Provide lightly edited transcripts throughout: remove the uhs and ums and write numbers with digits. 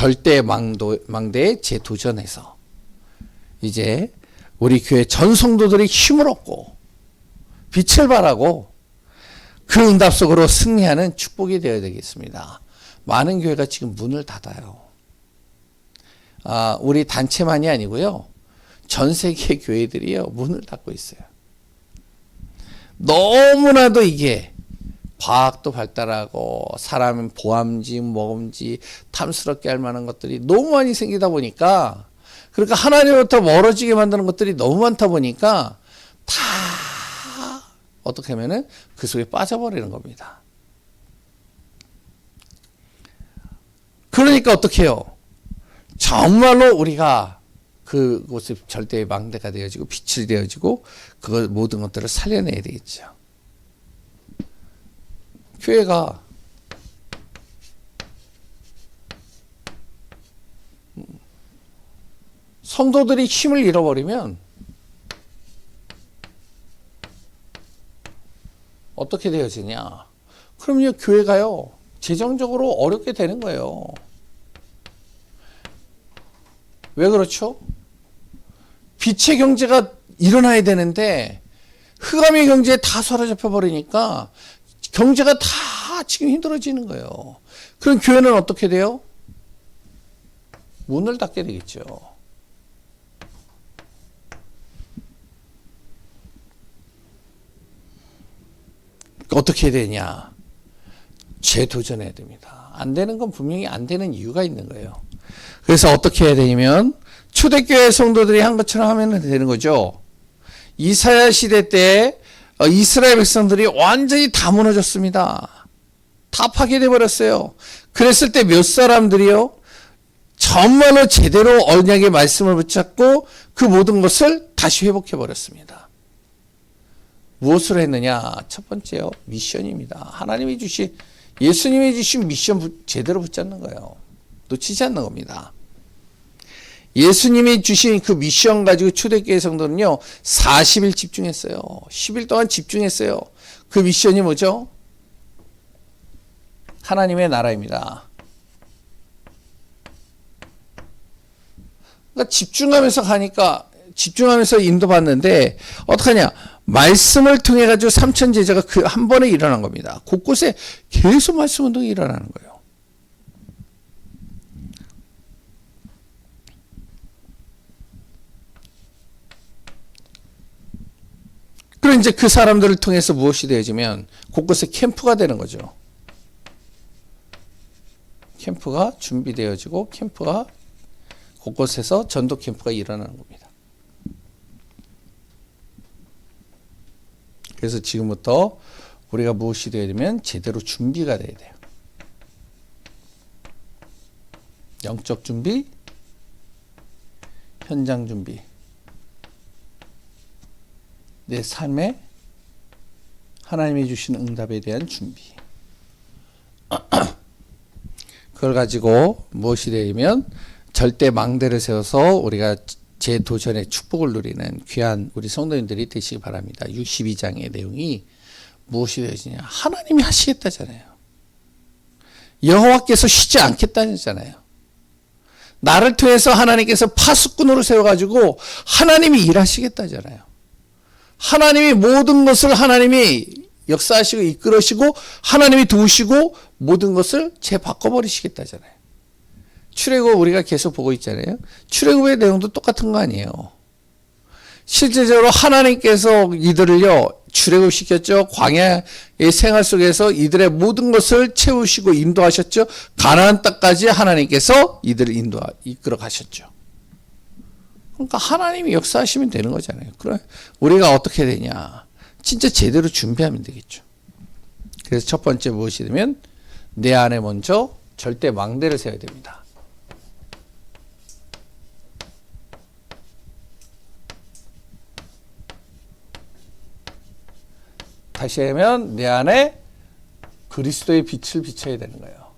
절대 망대에 재도전해서 이제 우리 교회 전 성도들이 힘을 얻고 빛을 발하고 그 응답 속으로 승리하는 축복이 되어야 되겠습니다. 많은 교회가 지금 문을 닫아요. 우리 단체만이 아니고요. 전 세계 교회들이요. 문을 닫고 있어요. 너무나도 이게 과학도 발달하고 사람 보암지, 모험지, 탐스럽게 할 만한 것들이 너무 많이 생기다 보니까 그러니까 하나님으로부터 멀어지게 만드는 것들이 너무 많다 보니까 다 어떻게 하면은 그 속에 빠져버리는 겁니다. 그러니까 어떻게 해요? 정말로 우리가 그곳이 절대의 망대가 되어지고 빛이 되어지고 그 모든 것들을 살려내야 되겠죠. 교회가 성도들이 힘을 잃어버리면 어떻게 되어지냐? 그럼요, 교회가요, 재정적으로 어렵게 되는 거예요. 왜 그렇죠? 빛의 경제가 일어나야 되는데 흑암의 경제에 다 사로잡혀 버리니까 경제가 다 지금 힘들어지는 거예요. 그럼 교회는 어떻게 돼요? 문을 닫게 되겠죠. 어떻게 해야 되냐? 재도전해야 됩니다. 안 되는 건 분명히 안 되는 이유가 있는 거예요. 그래서 어떻게 해야 되냐면 초대교회 성도들이 한 것처럼 하면 되는 거죠. 이사야 시대 때 이스라엘 백성들이 완전히 다 무너졌습니다. 다 파괴돼 버렸어요. 그랬을 때 몇 사람들이요, 정말로 제대로 언약의 말씀을 붙잡고 그 모든 것을 다시 회복해 버렸습니다. 무엇을 했느냐? 첫 번째요, 미션입니다. 하나님이 주신, 예수님이 주신 미션 제대로 붙잡는 거예요. 놓치지 않는 겁니다. 예수님이 주신 그 미션 가지고 초대교회 성도는요, 40일 집중했어요. 10일 동안 집중했어요. 그 미션이 뭐죠? 하나님의 나라입니다. 그러니까 집중하면서 가니까, 집중하면서 인도받는데, 어떡하냐? 말씀을 통해 가지고 3천 제자가 그 한 번에 일어난 겁니다. 곳곳에 계속 말씀 운동이 일어나는 거예요. 그럼 이제 그 사람들을 통해서 무엇이 되어지면 곳곳에 캠프가 되는 거죠. 캠프가 준비되어지고 캠프가 곳곳에서 전도 캠프가 일어나는 겁니다. 그래서 지금부터 우리가 무엇이 되어야 되면 제대로 준비가 돼야 돼요. 영적 준비, 현장 준비, 내 삶에 하나님이 주신 응답에 대한 준비. 그걸 가지고 무엇이 되면 절대 망대를 세워서 우리가 재도전의 축복을 누리는 귀한 우리 성도님들이 되시기 바랍니다. 62장의 내용이 무엇이 되어지냐? 하나님이 하시겠다잖아요. 여호와께서 쉬지 않겠다잖아요. 나를 통해서 하나님께서 파수꾼으로 세워가지고 하나님이 일하시겠다잖아요. 하나님이 모든 것을 하나님이 역사하시고 이끌으시고 하나님이 도우시고 모든 것을 재바꿔버리시겠다잖아요. 출애굽 우리가 계속 보고 있잖아요. 출애굽의 내용도 똑같은 거 아니에요. 실제적으로 하나님께서 이들을요, 출애굽시켰죠. 광야의 생활 속에서 이들의 모든 것을 채우시고 인도하셨죠. 가나안 땅까지 하나님께서 이들을 이끌어 가셨죠. 그러니까 하나님이 역사하시면 되는 거잖아요. 그럼 우리가 어떻게 되냐? 진짜 제대로 준비하면 되겠죠. 그래서 첫 번째 무엇이 되면 내 안에 먼저 절대 망대를 세워야 됩니다. 다시 하면 내 안에 그리스도의 빛을 비춰야 되는 거예요.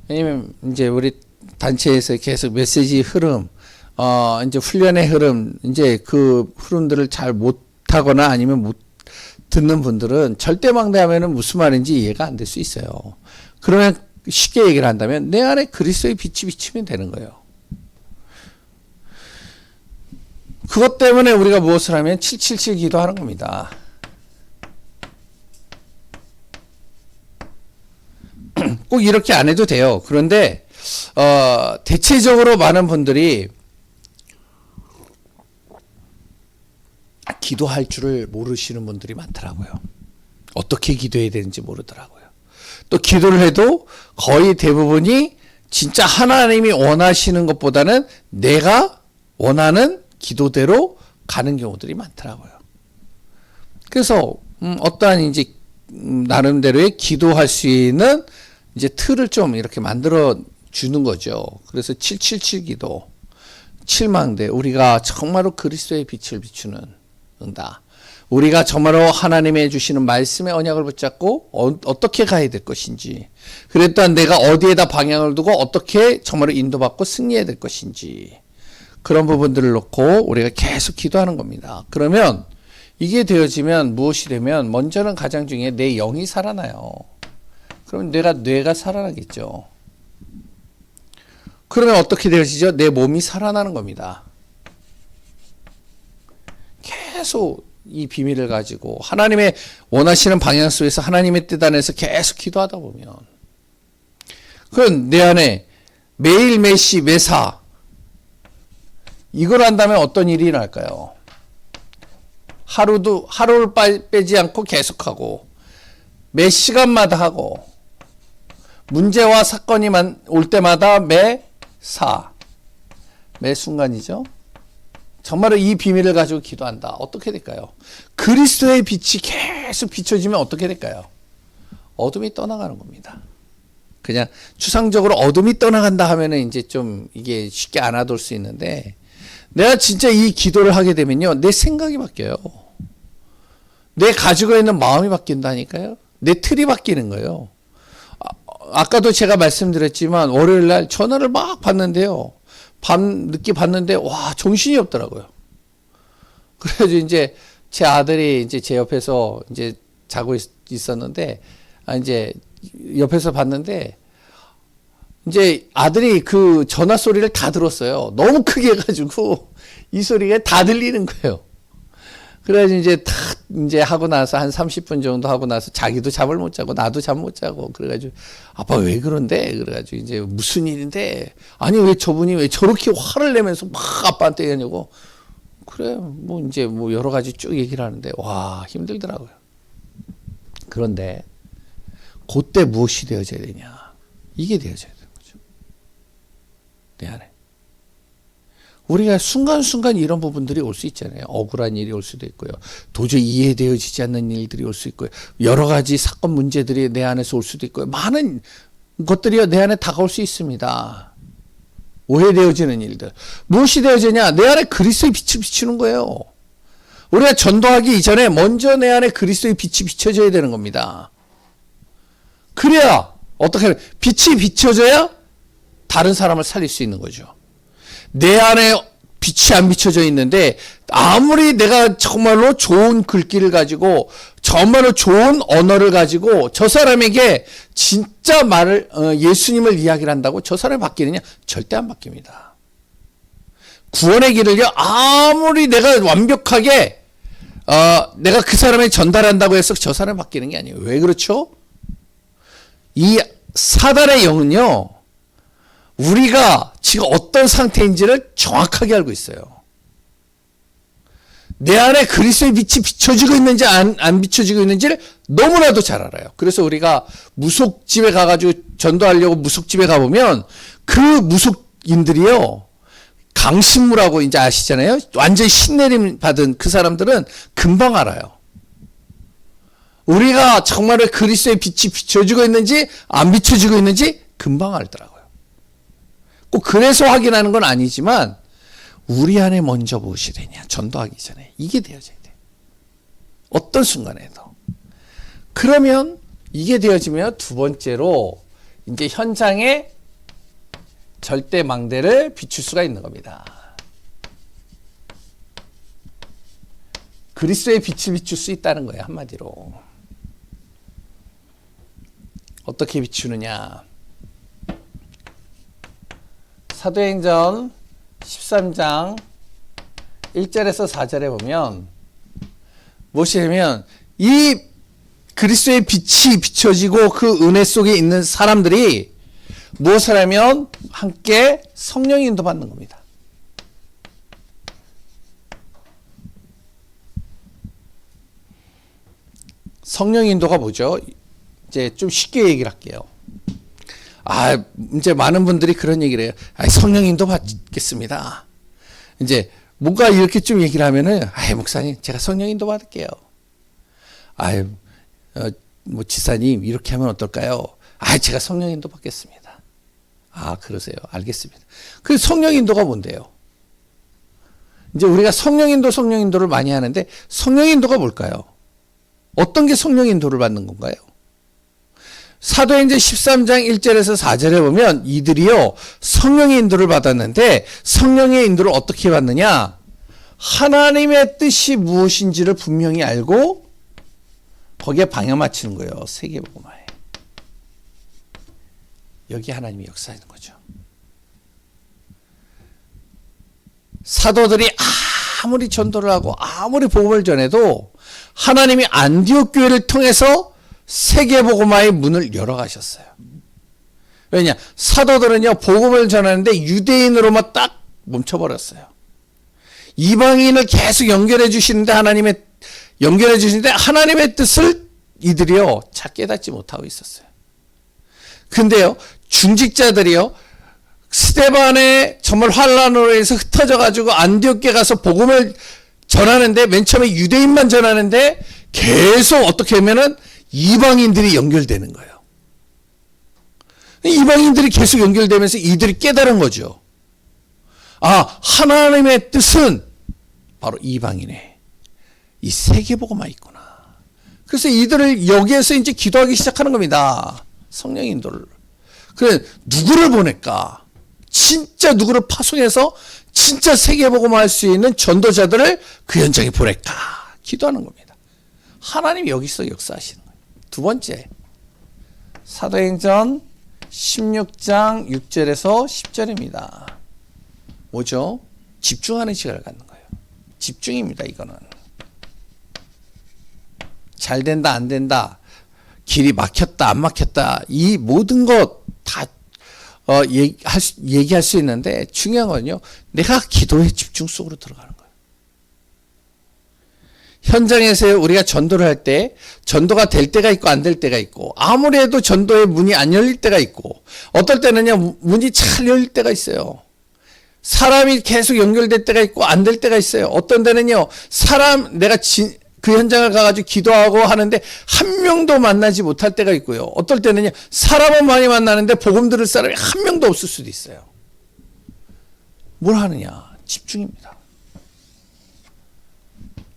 왜냐면 이제 우리 단체에서 계속 메시지 흐름, 이제 훈련의 흐름, 이제 그 흐름들을 잘 못하거나 아니면 못 듣는 분들은 절대망대 하면은 무슨 말인지 이해가 안 될 수 있어요. 그러면 쉽게 얘기를 한다면 내 안에 그리스도의 빛이 비치면 되는 거예요. 그것 때문에 우리가 무엇을 하면 777 기도하는 겁니다. 꼭 이렇게 안 해도 돼요. 그런데 대체적으로 많은 분들이 기도할 줄을 모르시는 분들이 많더라고요. 어떻게 기도해야 되는지 모르더라고요. 또 기도를 해도 거의 대부분이 진짜 하나님이 원하시는 것보다는 내가 원하는 기도대로 가는 경우들이 많더라고요. 그래서 어떠한 이제 나름대로의 기도할 수 있는 이제 틀을 좀 이렇게 만들어 주는 거죠. 그래서 777 기도, 7망대, 우리가 정말로 그리스도의 빛을 비추는다. 우리가 정말로 하나님의 주시는 말씀의 언약을 붙잡고 어떻게 가야 될 것인지, 그래 또한 내가 어디에다 방향을 두고 어떻게 정말로 인도받고 승리해야 될 것인지, 그런 부분들을 놓고 우리가 계속 기도하는 겁니다. 그러면 이게 되어지면 무엇이 되면 먼저는 가장 중요해 내 영이 살아나요. 그럼 뇌가 살아나겠죠. 그러면 어떻게 되어지죠? 내 몸이 살아나는 겁니다. 계속 이 비밀을 가지고 하나님의 원하시는 방향 속에서 하나님의 뜻 안에서 계속 기도하다 보면 그건 내 안에 매일 매시 매사 이걸 한다면 어떤 일이 일어날까요? 하루를 빼지 않고 계속하고 매 시간마다 하고 문제와 사건이 올 때마다 매 순간이죠. 정말로 이 비밀을 가지고 기도한다. 어떻게 될까요? 그리스도의 빛이 계속 비춰지면 어떻게 될까요? 어둠이 떠나가는 겁니다. 그냥 추상적으로 어둠이 떠나간다 하면은 이제 좀 이게 쉽게 알아둘 수 있는데 내가 진짜 이 기도를 하게 되면요. 내 생각이 바뀌어요. 내 가지고 있는 마음이 바뀐다니까요. 내 틀이 바뀌는 거예요. 아까도 제가 말씀드렸지만 월요일 날 전화를 막 받는데요. 밤 늦게 받는데 와 정신이 없더라고요. 그래가지고 이제 제 아들이 이제 제 옆에서 이제 자고 있었는데 이제 옆에서 봤는데 이제 아들이 그 전화 소리를 다 들었어요. 너무 크게 해가지고 이 소리가 다 들리는 거예요. 그래가지고 이제 다 이제 하고 나서 한 30분 정도 하고 나서 자기도 잠을 못 자고 나도 잠 못 자고 그래가지고 아빠 왜 그런데? 그래가지고 이제 무슨 일인데? 아니 왜 저분이 왜 저렇게 화를 내면서 막 아빠한테 얘기하냐고. 그래 뭐 이제 뭐 여러 가지 쭉 얘기를 하는데 와 힘들더라고요. 그런데 그때 무엇이 되어져야 되냐? 이게 되어져야 되는 거죠. 내 안에. 우리가 순간순간 이런 부분들이 올 수 있잖아요. 억울한 일이 올 수도 있고요. 도저히 이해되어지지 않는 일들이 올 수 있고요. 여러 가지 사건 문제들이 내 안에서 올 수도 있고요. 많은 것들이 내 안에 다가올 수 있습니다. 오해되어지는 일들. 무엇이 되어지냐? 내 안에 그리스도의 빛이 비추는 거예요. 우리가 전도하기 이전에 먼저 내 안에 그리스도의 빛이 비춰져야 되는 겁니다. 그래야 어떻게 하면 빛이 비춰져야 다른 사람을 살릴 수 있는 거죠. 내 안에 빛이 안 비춰져 있는데 아무리 내가 정말로 좋은 글귀를 가지고 정말로 좋은 언어를 가지고 저 사람에게 진짜 예수님을 이야기를 한다고 저 사람이 바뀌느냐? 절대 안 바뀝니다. 구원의 길을요 아무리 내가 완벽하게 내가 그 사람에게 전달한다고 해서 저 사람이 바뀌는 게 아니에요. 왜 그렇죠? 이 사단의 영은요 우리가 지금 어떤 상태인지를 정확하게 알고 있어요. 내 안에 그리스도의 빛이 비춰지고 있는지 안 비춰지고 있는지를 너무나도 잘 알아요. 그래서 우리가 무속집에 가가지고 전도하려고 무속집에 가보면 그 무속인들이요 강신무라고 이제 아시잖아요. 완전히 신내림 받은 그 사람들은 금방 알아요. 우리가 정말로 그리스도의 빛이 비춰지고 있는지 안 비춰지고 있는지 금방 알더라고요. 꼭 그래서 확인하는 건 아니지만 우리 안에 먼저 무엇이 되냐 전도하기 전에 이게 되어져야 돼. 어떤 순간에도. 그러면 이게 되어지면 두 번째로 이제 현장에 절대 망대를 비출 수가 있는 겁니다. 그리스도의 빛을 비출 수 있다는 거예요. 한마디로. 어떻게 비추느냐. 사도행전 13장 1절에서 4절에 보면 무엇이냐면 이 그리스도의 빛이 비춰지고 그 은혜 속에 있는 사람들이 무엇을 하면 함께 성령 인도받는 겁니다. 성령 인도가 뭐죠? 이제 좀 쉽게 얘기를 할게요. 이제 많은 분들이 그런 얘기를 해요. 성령 인도 받겠습니다. 이제 뭔가 이렇게 좀 얘기를 하면은, 목사님, 제가 성령 인도 받을게요. 지사님, 이렇게 하면 어떨까요? 제가 성령 인도 받겠습니다. 그러세요. 알겠습니다. 그 성령 인도가 뭔데요? 이제 우리가 성령 인도를 많이 하는데, 성령 인도가 뭘까요? 어떤 게 성령 인도를 받는 건가요? 사도행전 13장 1절에서 4절에 보면 이들이요 성령의 인도를 받았는데 성령의 인도를 어떻게 받느냐? 하나님의 뜻이 무엇인지를 분명히 알고 거기에 방향 맞추는 거예요. 세계복음화에. 여기 하나님이 역사하는 거죠. 사도들이 아무리 전도를 하고 아무리 복음을 전해도 하나님이 안디옥 교회를 통해서 세계복음화의 문을 열어가셨어요. 왜냐? 사도들은요 복음을 전하는데 유대인으로만 딱 멈춰버렸어요. 이방인을 계속 연결해 주시는데 하나님의 뜻을 이들이요 잘 깨닫지 못하고 있었어요. 근데요 중직자들이요 스데반의 정말 환란으로 해서 흩어져 가지고 안디옥에 가서 복음을 전하는데 맨 처음에 유대인만 전하는데 계속 어떻게 하면은 이방인들이 연결되는 거예요. 이방인들이 계속 연결되면서 이들이 깨달은 거죠. 하나님의 뜻은 바로 이방인의 이 세계복음화 있구나. 그래서 이들을 여기에서 이제 기도하기 시작하는 겁니다. 성령 인도를. 그래 누구를 보낼까? 진짜 누구를 파송해서 진짜 세계복음화 할 수 있는 전도자들을 그 현장에 보낼까? 기도하는 겁니다. 하나님이 여기서 역사하시는 거예요. 두 번째, 사도행전 16장 6절에서 10절입니다. 뭐죠? 집중하는 시간을 갖는 거예요. 집중입니다, 이거는. 잘 된다, 안 된다, 길이 막혔다, 안 막혔다, 이 모든 것 다 얘기할 수 있는데 중요한 건요, 내가 기도의 집중 속으로 들어가는 거예요. 현장에서 우리가 전도를 할 때 전도가 될 때가 있고 안 될 때가 있고 아무리 해도 전도의 문이 안 열릴 때가 있고 어떨 때는요 문이 잘 열릴 때가 있어요. 사람이 계속 연결될 때가 있고 안 될 때가 있어요. 어떤 데는요 내가 그 현장을 가가지고 기도하고 하는데 한 명도 만나지 못할 때가 있고요. 어떨 때는요 사람은 많이 만나는데 복음 들을 사람이 한 명도 없을 수도 있어요. 뭘 하느냐? 집중입니다.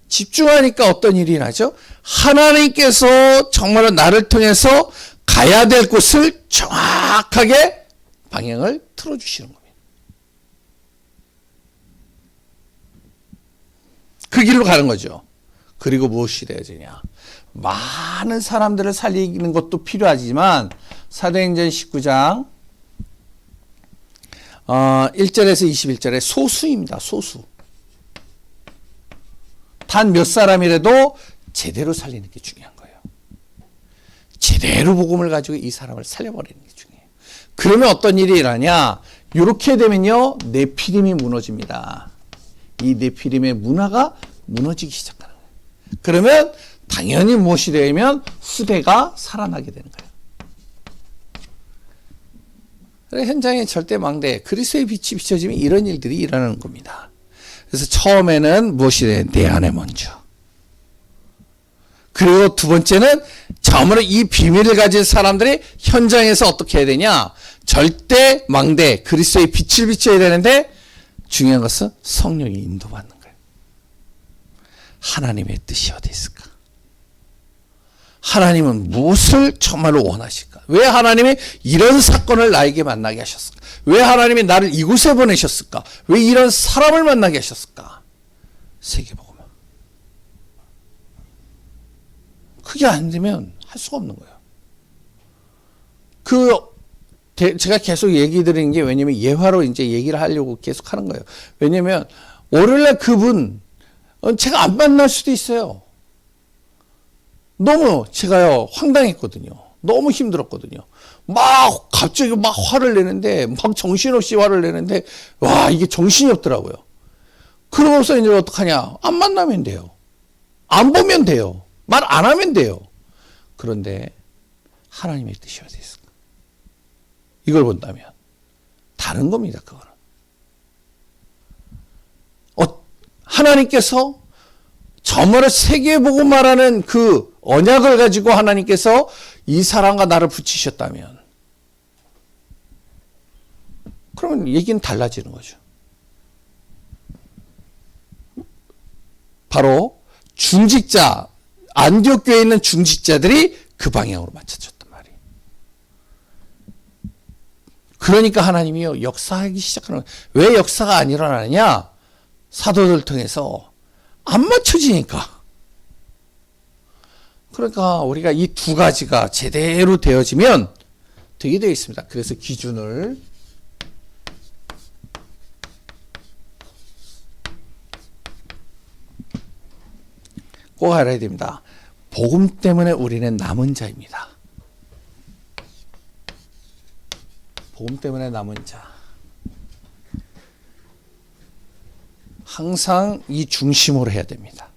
집중하니까 어떤 일이 나죠? 하나님께서 정말로 나를 통해서 가야 될 곳을 정확하게 방향을 틀어주시는 겁니다. 그 길로 가는 거죠. 그리고 무엇이 돼야 되냐? 많은 사람들을 살리는 것도 필요하지만 사도행전 19장 1절에서 21절에 소수입니다. 소수. 단 몇 사람이라도 제대로 살리는 게 중요한 거예요. 제대로 복음을 가지고 이 사람을 살려버리는 게 중요해요. 그러면 어떤 일이 일어나냐? 이렇게 되면요 네피림이 무너집니다. 이 네피림의 문화가 무너지기 시작하는 거예요. 그러면 당연히 무엇이 되면 후대가 살아나게 되는 거예요. 그래서 현장에 절대 망대, 그리스도의 빛이 비춰지면 이런 일들이 일어나는 겁니다. 그래서 처음에는 무엇이 돼? 내 안에 먼저. 그리고 두 번째는 처음으로 이 비밀을 가진 사람들이 현장에서 어떻게 해야 되냐? 절대 망대, 그리스도의 빛을 비춰야 되는데 중요한 것은 성령이 인도받는 거예요. 하나님의 뜻이 어디 있을까? 하나님은 무엇을 정말로 원하실까? 왜 하나님이 이런 사건을 나에게 만나게 하셨을까? 왜 하나님이 나를 이곳에 보내셨을까? 왜 이런 사람을 만나게 하셨을까? 세계복음화. 그게 안 되면 할 수가 없는 거예요. 제가 계속 얘기 드리는 게 왜냐면 예화로 이제 얘기를 하려고 계속 하는 거예요. 왜냐면 월요일날 그분 제가 안 만날 수도 있어요. 너무 제가요 황당했거든요. 너무 힘들었거든요. 막 갑자기 막 화를 내는데 막 정신없이 화를 내는데 와 이게 정신이 없더라고요. 그러고서 이제 어떡하냐? 안 만나면 돼요. 안 보면 돼요. 말 안 하면 돼요. 그런데 하나님의 뜻이 어디 있을까? 이걸 본다면 다른 겁니다. 그거는. 하나님께서 저물어 세계 보고 말하는 그 언약을 가지고 하나님께서 이 사람과 나를 붙이셨다면 그러면 얘기는 달라지는 거죠. 바로 중직자, 안디옥 교회에 있는 중직자들이 그 방향으로 맞춰졌단 말이에요. 그러니까 하나님이요 역사하기 시작하는 거예요. 왜 역사가 안 일어나느냐? 사도들 통해서 안 맞춰지니까. 그러니까 우리가 이 두 가지가 제대로 되어지면 되게 되어 있습니다. 그래서 기준을 꼭 알아야 됩니다. 복음 때문에 우리는 남은 자입니다. 복음 때문에 남은 자. 항상 이 중심으로 해야 됩니다.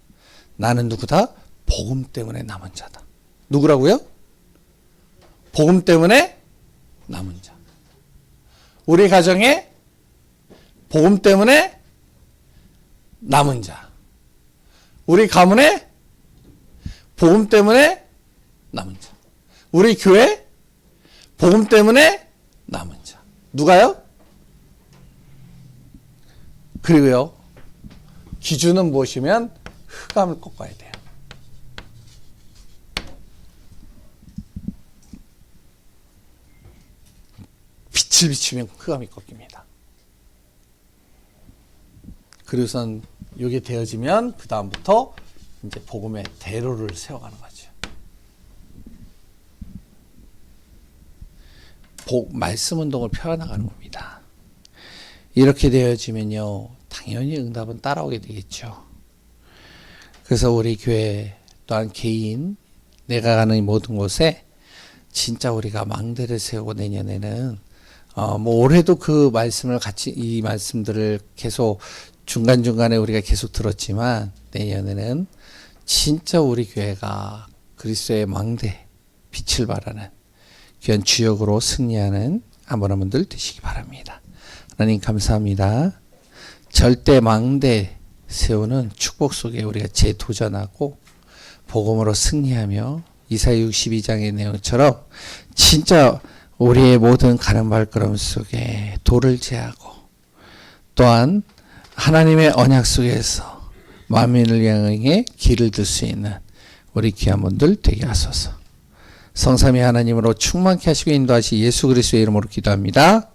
나는 누구다? 복음 때문에 남은 자다. 누구라고요? 복음 때문에 남은 자. 우리 가정에 복음 때문에 남은 자. 우리 가문에 복음 때문에 남은 자. 우리 교회 복음 때문에 남은 자. 누가요? 그리고요. 기준은 무엇이면 흑암을 꺾어야 돼요. 빛을 비추면 흑암이 꺾입니다. 그리고선 이게 되어지면 그 다음부터 이제 복음의 대로를 세워가는 거죠. 말씀 운동을 펴나가는 겁니다. 이렇게 되어지면요, 당연히 응답은 따라오게 되겠죠. 그래서 우리 교회 또한 개인, 내가 가는 모든 곳에 진짜 우리가 망대를 세우고 내년에는 올해도 그 말씀을 같이 이 말씀들을 계속 중간중간에 우리가 계속 들었지만 내년에는 진짜 우리 교회가 그리스도의 망대, 빛을 발하는 귀한 주역으로 승리하는 한 분들 되시기 바랍니다. 하나님 감사합니다. 절대 망대 세우는 축복 속에 우리가 재도전하고 복음으로 승리하며 이사야 62장의 내용처럼 진짜 우리의 모든 가는 발걸음 속에 돌을 제하고 또한 하나님의 언약 속에서 만민을 향해 길을 들 수 있는 우리 귀한 분들 되게 하소서. 성삼위 하나님으로 충만케 하시고 인도하시 예수 그리스도의 이름으로 기도합니다.